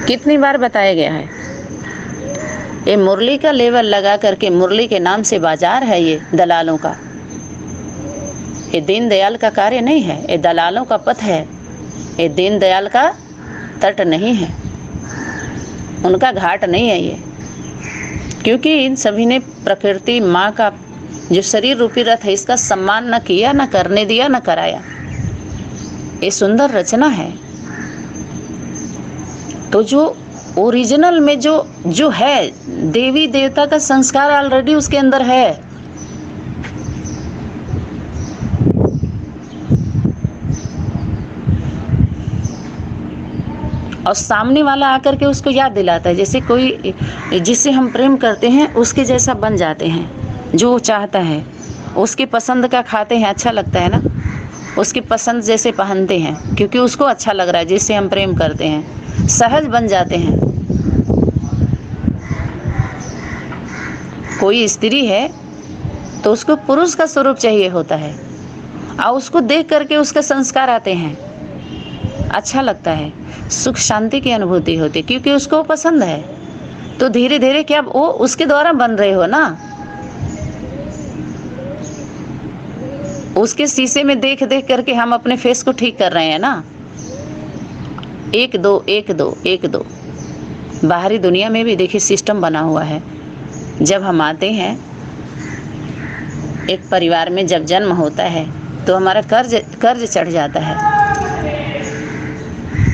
कितनी बार बताया गया है। ये मुरली का लेवल लगा करके, मुरली के नाम से बाजार है ये दलालों का। ये दीनदयाल का कार्य नहीं है, ये दलालों का पथ है। ये दीनदयाल का तट नहीं है, उनका घाट नहीं है ये। क्योंकि इन सभी ने प्रकृति माँ का जो शरीर रूपी रथ है, इसका सम्मान न किया, न करने दिया, न कराया। ये सुंदर रचना है। तो जो ओरिजिनल में जो है, देवी देवता का संस्कार ऑलरेडी उसके अंदर है। और सामने वाला आकर के उसको याद दिलाता है। जैसे कोई जिससे हम प्रेम करते हैं उसके जैसा बन जाते हैं, जो वो चाहता है, उसकी पसंद का खाते हैं, अच्छा लगता है ना। उसकी पसंद जैसे पहनते हैं, क्योंकि उसको अच्छा लग रहा है, जिससे हम प्रेम करते हैं, सहज बन जाते हैं। कोई स्त्री है तो उसको पुरुष का स्वरूप चाहिए होता है, और उसको देख करके उसका संस्कार आते हैं, अच्छा लगता है, सुख शांति की अनुभूति होती है, क्योंकि उसको पसंद है। तो धीरे धीरे क्या वो उसके द्वारा बन रहे हो ना। उसके शीशे में देख देख करके हम अपने फेस को ठीक कर रहे हैं ना। 1 2 1 2 1 2। बाहरी दुनिया में भी देखिए सिस्टम बना हुआ है। जब हम आते हैं एक परिवार में, जब जन्म होता है तो हमारा कर्ज चढ़ जाता है।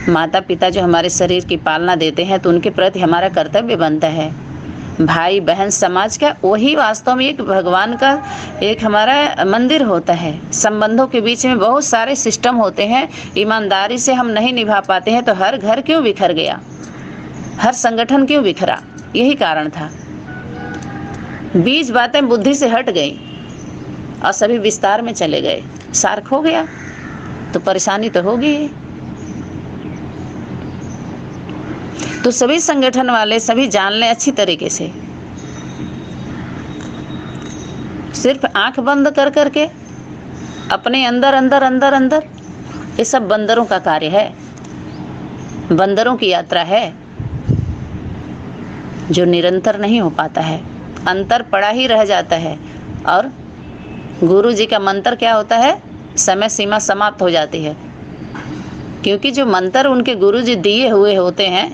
माता पिता जो हमारे शरीर की पालना देते हैं, तो उनके प्रति हमारा कर्तव्य बनता है। भाई बहन समाज का, वही वास्तव में एक भगवान का एक हमारा मंदिर होता है। संबंधों के बीच में बहुत सारे सिस्टम होते हैं, ईमानदारी से हम नहीं निभा पाते हैं तो हर घर क्यों बिखर गया, हर संगठन क्यों बिखरा। यही कारण था। बीज बातें बुद्धि से हट गई और सभी विस्तार में चले गए, सार खो गया तो परेशानी तो होगी। तो सभी संगठन वाले सभी जान लें अच्छी तरीके से, सिर्फ आंख बंद कर करके अपने अंदर अंदर अंदर अंदर, ये सब बंदरों का कार्य है, बंदरों की यात्रा है, जो निरंतर नहीं हो पाता है, अंतर पड़ा ही रह जाता है। और गुरु जी का मंत्र क्या होता है, समय सीमा समाप्त हो जाती है। क्योंकि जो मंत्र उनके गुरु जी दिए हुए होते हैं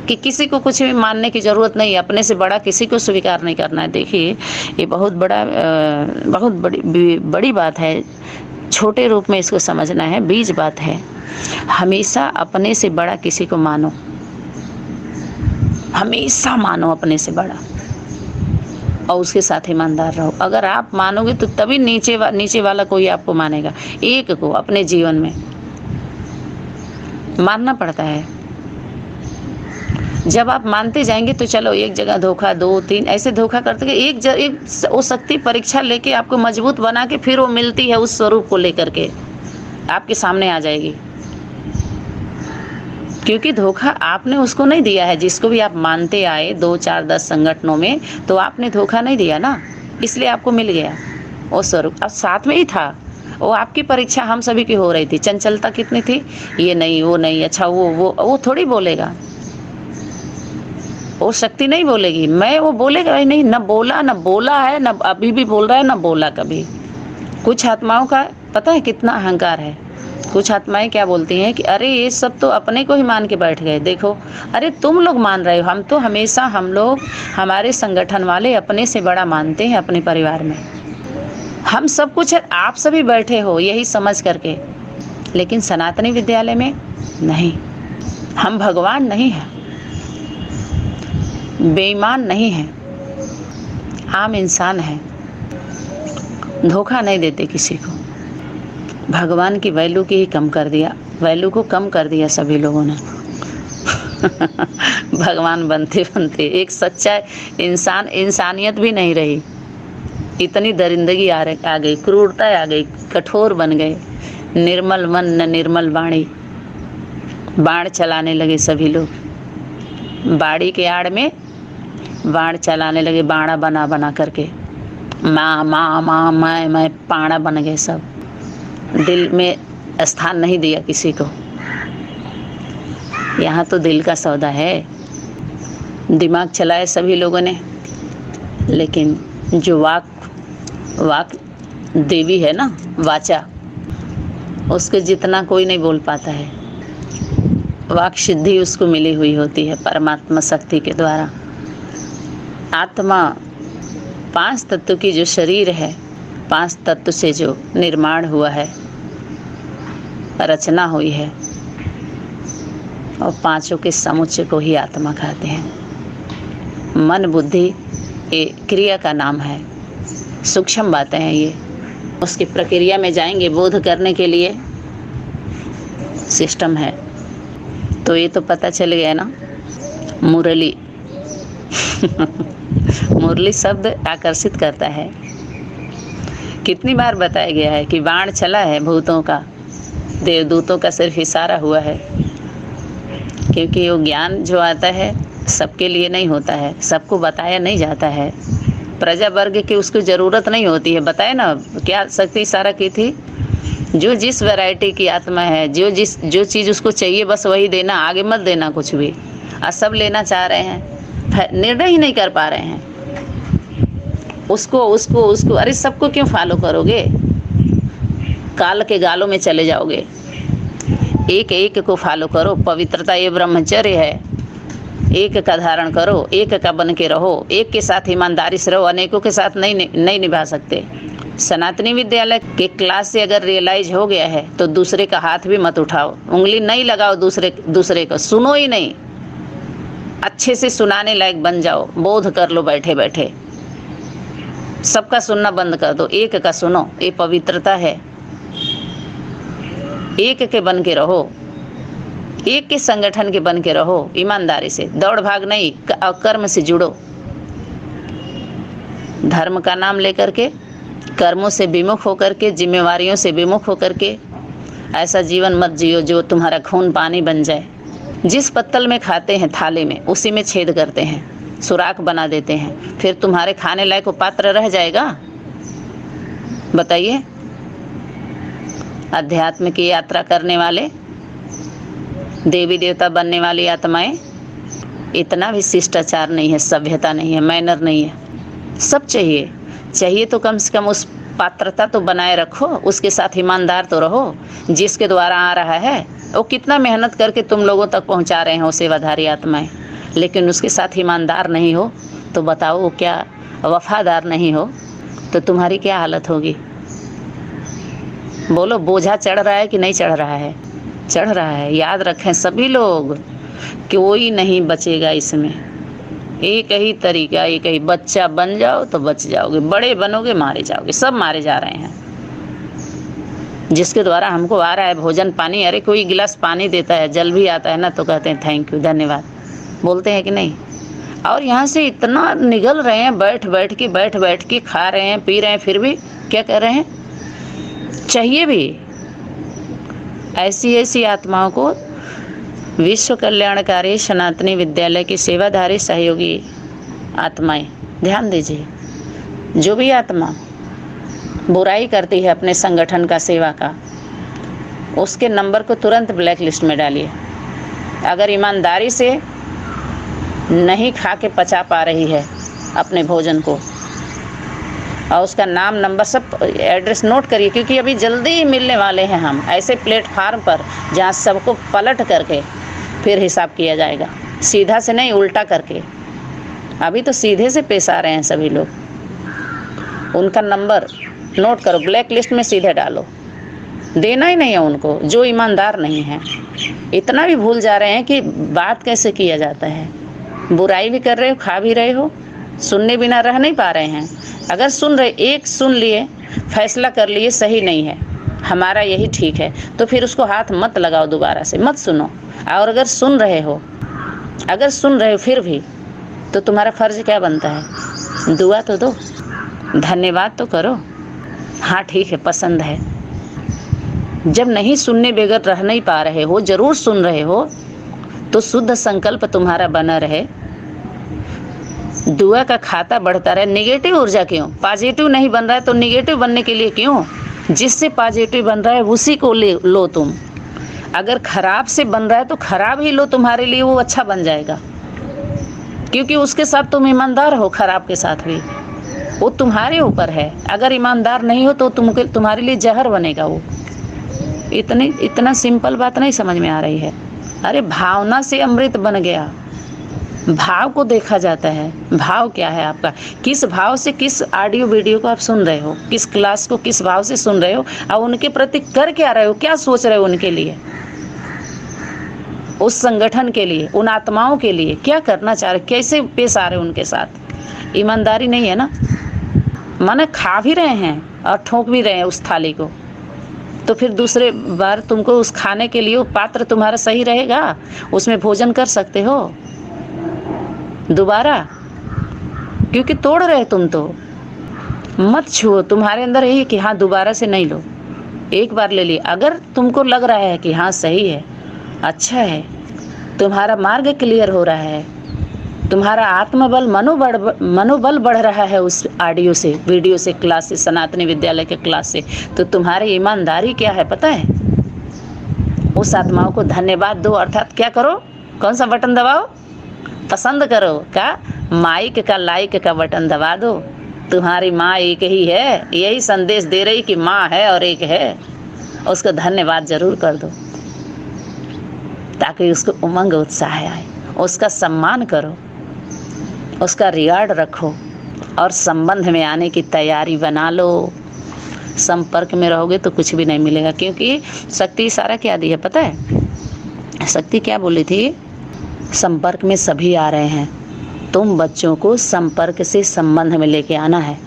कि किसी को कुछ भी मानने की ज़रूरत नहीं, अपने से बड़ा किसी को स्वीकार नहीं करना है। देखिए ये बहुत बड़ी बात है, छोटे रूप में इसको समझना है, बीज बात है। हमेशा अपने से बड़ा किसी को मानो, हमेशा मानो अपने से बड़ा, और उसके साथ ईमानदार रहो। अगर आप मानोगे तो तभी नीचे वाला कोई आपको मानेगा। एक को अपने जीवन में मानना पड़ता है। जब आप मानते जाएंगे तो चलो एक जगह धोखा, 2 3 ऐसे धोखा करते एक वो शक्ति परीक्षा लेके आपको मजबूत बना के फिर वो मिलती है, उस स्वरूप को लेकर के आपके सामने आ जाएगी। क्योंकि धोखा आपने उसको नहीं दिया है, जिसको भी आप मानते आए 2 4 10 संगठनों में, तो आपने धोखा नहीं दिया ना, इसलिए आपको मिल गया वो स्वरूप। अब साथ में ही था, वो आपकी परीक्षा हम सभी की हो रही थी। चंचलता कितनी थी, ये नहीं वो नहीं, अच्छा वो थोड़ी बोलेगा, वो शक्ति नहीं बोलेगी, मैं वो बोलेगा ही नहीं, न बोला है, न अभी भी बोल रहा है, न बोला कभी। कुछ आत्माओं का पता है कितना अहंकार है। कुछ आत्माएं क्या बोलती हैं कि अरे ये सब तो अपने को ही मान के बैठ गए, देखो अरे तुम लोग मान रहे हो, हम तो हमेशा हम लोग हमारे संगठन वाले अपने से बड़ा मानते हैं अपने परिवार में, हम सब कुछ है, आप सभी बैठे हो यही समझ करके। लेकिन सनातनी विद्यालय में नहीं, हम भगवान नहीं हैं, बेईमान नहीं हैं, आम इंसान हैं, धोखा नहीं देते किसी को। भगवान की वैल्यू की ही कम कर दिया, वैल्यू को कम कर दिया सभी लोगों ने। भगवान बनते बनते एक सच्चा इंसान, इंसानियत भी नहीं रही, इतनी दरिंदगी आ गई, क्रूरता आ गई, कठोर बन गए, निर्मल मन न निर्मल वाणी, बाण चलाने लगे सभी लोग, बाड़ी के आड़ में बाण चलाने लगे, बाणा बना बना करके, माँ माँ माँ मैं पाणा बन गए सब, दिल में स्थान नहीं दिया किसी को। यहाँ तो दिल का सौदा है। दिमाग चलाए सभी लोगों ने, लेकिन जो वाक देवी है ना, वाचा, उसके जितना कोई नहीं बोल पाता है। वाक सिद्धि उसको मिली हुई होती है परमात्मा शक्ति के द्वारा। आत्मा 5 तत्व की जो शरीर है, 5 तत्व से जो निर्माण हुआ है, रचना हुई है, और 5 के समुच्चय को ही आत्मा कहते हैं। मन बुद्धि ये क्रिया का नाम है। सूक्ष्म बातें हैं ये। उसकी प्रक्रिया में जाएंगे बोध करने के लिए सिस्टम है। तो ये तो पता चल गया ना। मुरली मुरली शब्द आकर्षित करता है। कितनी बार बताया गया है कि बाण चला है भूतों का, देवदूतों का सिर्फ इशारा हुआ है, क्योंकि वो ज्ञान जो आता है सबके लिए नहीं होता है, सबको बताया नहीं जाता है। प्रजा वर्ग की उसको ज़रूरत नहीं होती है। बताए ना क्या शक्ति इशारा की थी, जो जिस वैरायटी की आत्मा है, जो चीज़ उसको चाहिए बस वही देना, आगे मत देना कुछ भी। और सब लेना चाह रहे हैं, निर्णय ही नहीं कर पा रहे हैं। उसको अरे सबको क्यों फॉलो करोगे, काल के गालों में चले जाओगे। एक एक को फॉलो करो। पवित्रता ये ब्रह्मचर्य है। एक का धारण करो, एक का बन के रहो, एक के साथ ईमानदारी से रहो। अनेकों के साथ नहीं निभा सकते। सनातनी विद्यालय के क्लास से अगर रियलाइज हो गया है तो दूसरे का हाथ भी मत उठाओ, उंगली नहीं लगाओ दूसरे को, सुनो ही नहीं। अच्छे से सुनाने लायक बन जाओ, बोध कर लो बैठे बैठे। सबका सुनना बंद कर दो, एक का सुनो। ये पवित्रता है। एक के बन के रहो, एक के संगठन के बन के रहो, ईमानदारी से। दौड़ भाग नहीं, कर्म से जुड़ो। धर्म का नाम लेकर के, कर्मों से विमुख होकर के, जिम्मेवारियों से विमुख होकर के ऐसा जीवन मत जियो जो तुम्हारा खून पानी बन जाए। जिस पत्तल में खाते हैं थाली में, उसी में छेद करते हैं, सुराख बना देते हैं। फिर तुम्हारे खाने लायक वो पात्र रह जाएगा? बताइए। अध्यात्म की यात्रा करने वाले, देवी देवता बनने वाली आत्माएं, इतना भी शिष्टाचार नहीं है, सभ्यता नहीं है, मैनर नहीं है। सब चाहिए तो कम से कम उस पात्रता तो बनाए रखो, उसके साथ ईमानदार तो रहो। जिसके द्वारा आ रहा है वो कितना मेहनत करके तुम लोगों तक पहुंचा रहे हो सेवाधारी आत्माएं, लेकिन उसके साथ ईमानदार नहीं हो तो बताओ वो क्या, वफादार नहीं हो तो तुम्हारी क्या हालत होगी? बोलो, बोझा चढ़ रहा है कि नहीं चढ़ रहा है? चढ़ रहा है। याद रखें सभी लोग, कोई नहीं बचेगा इसमें। एक ही तरीका, एक ही, बच्चा बन जाओ तो बच जाओगे, बड़े बनोगे मारे जाओगे। सब मारे जा रहे हैं। जिसके द्वारा हमको आ रहा है भोजन पानी, अरे कोई गिलास पानी देता है, जल भी आता है ना, तो कहते हैं थैंक यू, धन्यवाद, बोलते हैं कि नहीं? और यहाँ से इतना निगल रहे हैं, बैठ बैठ के खा रहे हैं, पी रहे हैं, फिर भी क्या कर रहे हैं? चाहिए भी। ऐसी आत्माओं को विश्व कल्याणकारी सनातनी विद्यालय की सेवाधारी सहयोगी आत्माएं, ध्यान दीजिए। जो भी आत्मा बुराई करती है अपने संगठन का, सेवा का, उसके नंबर को तुरंत ब्लैक लिस्ट में डालिए। अगर ईमानदारी से नहीं खा के पचा पा रही है अपने भोजन को, और उसका नाम नंबर सब एड्रेस नोट करिए, क्योंकि अभी जल्दी ही मिलने वाले हैं हम ऐसे प्लेटफार्म पर जहाँ सबको पलट करके फिर हिसाब किया जाएगा। सीधा से नहीं, उल्टा करके। अभी तो सीधे से पेश आ रहे हैं सभी लोग। उनका नंबर नोट करो, ब्लैक लिस्ट में सीधे डालो। देना ही नहीं है उनको जो ईमानदार नहीं है। इतना भी भूल जा रहे हैं कि बात कैसे किया जाता है। बुराई भी कर रहे हो, खा भी रहे हो, सुनने बिना रह नहीं पा रहे हैं। अगर सुन रहे, एक सुन लिए, फैसला कर लिए सही नहीं है, हमारा यही ठीक है, तो फिर उसको हाथ मत लगाओ, दोबारा से मत सुनो। और अगर सुन रहे हो फिर भी, तो तुम्हारा फर्ज क्या बनता है? दुआ तो दो, धन्यवाद तो करो, हाँ ठीक है, पसंद है। जब नहीं सुनने बगैर रह नहीं पा रहे हो, जरूर सुन रहे हो, तो शुद्ध संकल्प तुम्हारा बना रहे, दुआ का खाता बढ़ता रहे। नेगेटिव ऊर्जा क्यों? पॉजिटिव नहीं बन रहा है तो नेगेटिव बनने के लिए क्यों? जिससे पॉजिटिव बन रहा है उसी को लो तुम। अगर खराब से बन रहा है तो खराब ही लो, तुम्हारे लिए वो अच्छा बन जाएगा, क्योंकि उसके साथ तुम ईमानदार हो, खराब के साथ भी वो तुम्हारे ऊपर है। अगर ईमानदार नहीं हो तो तुम्हारे लिए जहर बनेगा वो। इतना सिंपल बात नहीं समझ में आ रही है। अरे भावना से अमृत बन गया। भाव को देखा जाता है, भाव क्या है आपका, किस भाव से किस ऑडियो वीडियो को आप सुन रहे हो, किस क्लास को किस भाव से सुन रहे हो, और उनके प्रति कर क्या रहे हो, क्या सोच रहे हो उनके लिए, उस संगठन के लिए, उन आत्माओं के लिए क्या करना चाह रहे, कैसे पेश आ रहे हो उनके साथ। ईमानदारी नहीं है ना। माने खा भी रहे हैं और ठोक भी रहे हैं उस थाली को, तो फिर दूसरे बार तुमको उस खाने के लिए वो पात्र तुम्हारा सही रहेगा, उसमें भोजन कर सकते हो दोबारा, क्योंकि तोड़ रहे तुम तो। मत छुओ, तुम्हारे अंदर यही कि हाँ दोबारा से नहीं लो, एक बार ले लिया। अगर तुमको लग रहा है कि हाँ सही है, अच्छा है, तुम्हारा मार्ग क्लियर हो रहा है, तुम्हारा आत्मबल मनोबल बढ़ रहा है उस ऑडियो से, वीडियो से, क्लास से, सनातनी विद्यालय के क्लास से, तो तुम्हारी ईमानदारी क्या है पता है। उस आत्माओं को धन्यवाद दो, अर्थात क्या करो, कौन सा बटन दबाओ, पसंद करो का, माइक का लाइक का बटन दबा दो। तुम्हारी माँ एक ही है, यही संदेश दे रही कि माँ है और एक है, उसको धन्यवाद जरूर कर दो, ताकि उसको उमंग उत्साह आए। उसका सम्मान करो, उसका रिगार्ड रखो, और संबंध में आने की तैयारी बना लो। संपर्क में रहोगे तो कुछ भी नहीं मिलेगा, क्योंकि शक्ति इशारा क्या दी है पता है। शक्ति क्या बोली थी, संपर्क में सभी आ रहे हैं, तुम बच्चों को संपर्क से संबंध में लेके आना है,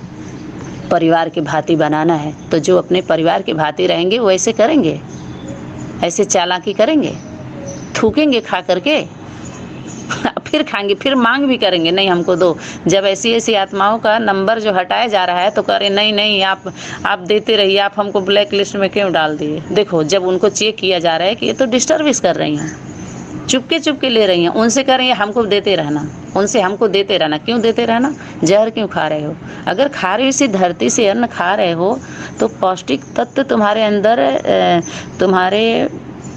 परिवार की भांति बनाना है। तो जो अपने परिवार की भांति रहेंगे वो ऐसे करेंगे, ऐसे चालाकी करेंगे, थूकेंगे खा करके, फिर खाएंगे, फिर मांग भी करेंगे, नहीं हमको दो। जब ऐसी ऐसी आत्माओं का नंबर जो हटाया जा रहा है तो कह रहे नहीं नहीं आप देते रहिए, आप हमको ब्लैक लिस्ट में क्यों डाल दिए। देखो जब उनको चेक किया जा रहा है कि ये तो डिस्टर्बिस कर रही हैं, चुपके ले रही हैं, उनसे कह रही हैं हमको देते रहना, उनसे हमको देते रहना। क्यों देते रहना, जहर क्यों खा रहे हो। अगर खा रहे हो, इसी धरती से अन्न खा रहे हो, तो पौष्टिक तत्व तुम्हारे अंदर तुम्हारे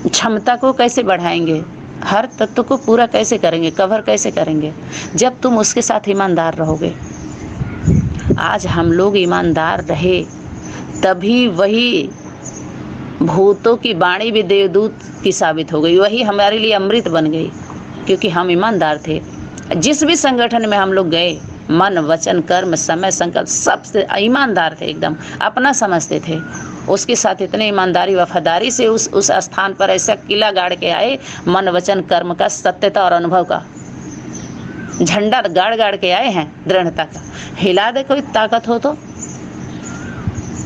क्षमता को कैसे बढ़ाएंगे, हर तत्व को पूरा कैसे करेंगे, कवर कैसे करेंगे, जब तुम उसके साथ ईमानदार रहोगे। आज हम लोग ईमानदार रहे, तभी वही भूतों की वाणी भी देवदूत की साबित हो गई, वही हमारे लिए अमृत बन गई, क्योंकि हम ईमानदार थे। जिस भी संगठन में हम लोग गए, मन वचन कर्म समय संकल्प सबसे ईमानदार थे, एकदम अपना समझते थे। उसके साथ इतने ईमानदारी वफादारी से उस स्थान पर ऐसा किला गाड़ के आए, मन वचन कर्म का, सत्यता और अनुभव का झंडा गाड़ के आए हैं, दृढ़ता का। हिला दे कोई ताकत हो तो,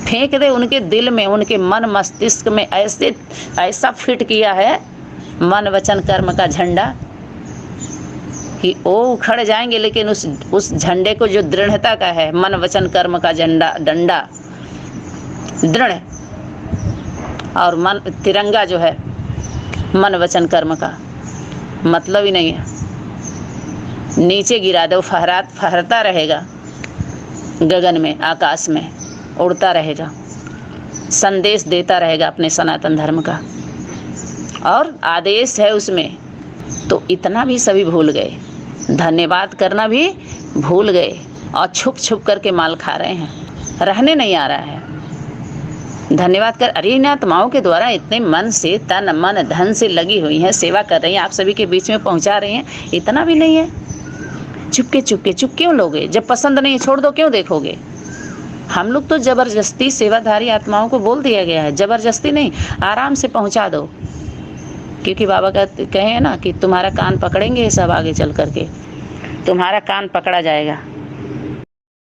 फेंक दे उनके दिल में, उनके मन मस्तिष्क में ऐसा फिट किया है मन वचन कर्म का झंडा कि वो उखड़ जाएंगे, लेकिन उस झंडे को जो दृढ़ता का है, मन वचन कर्म का डंडा दृढ़, और मन तिरंगा जो है मन वचन कर्म का, मतलब ही नहीं है, नीचे गिरा दो, फहरता रहेगा गगन में, आकाश में उड़ता रहेगा, संदेश देता रहेगा अपने सनातन धर्म का, और आदेश है उसमें। तो इतना भी सभी भूल गए, धन्यवाद करना भी भूल गए, और छुप करके माल खा रहे हैं, रहने नहीं आ रहा है। धन्यवाद कर, अरे इन आत्माओं के द्वारा इतने मन से, तन मन धन से लगी हुई हैं, सेवा कर रही हैं, आप सभी के बीच में पहुंचा रही हैं, इतना भी नहीं है। चुप क्यों लोगे, जब पसंद नहीं छोड़ दो, क्यों देखोगे। हम लोग तो जबरदस्ती, सेवाधारी आत्माओं को बोल दिया गया है, जबरदस्ती नहीं, आराम से पहुंचा दो, क्योंकि बाबा का कहे ना कि तुम्हारा कान पकड़ेंगे सब, आगे चल करके तुम्हारा कान पकड़ा जाएगा।